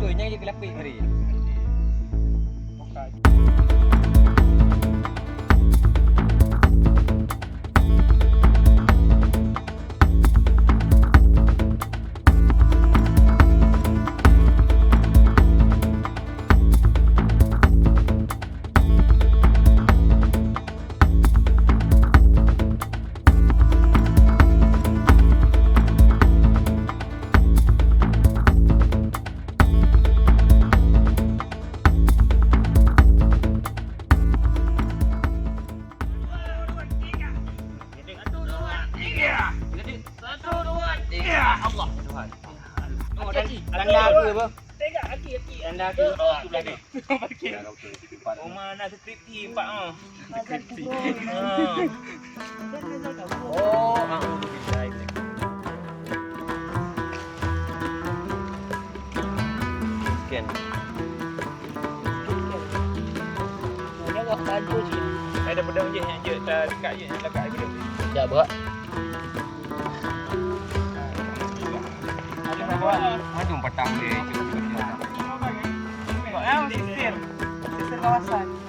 Contohnya je kelapik hari. Allah Tuhan. Oh, tanda ke apa? Tengok aki. Tanda ke sebelah ni. Oh mana skripsi Pak oh. Azan pukul. Oh, bisa ini. Scan. Dia agak baju je. Ada pedang je yang je dekat je yang dekat je. Sekejap berat. Ada buat. Aduh petang dia. Buat sisir kawasan.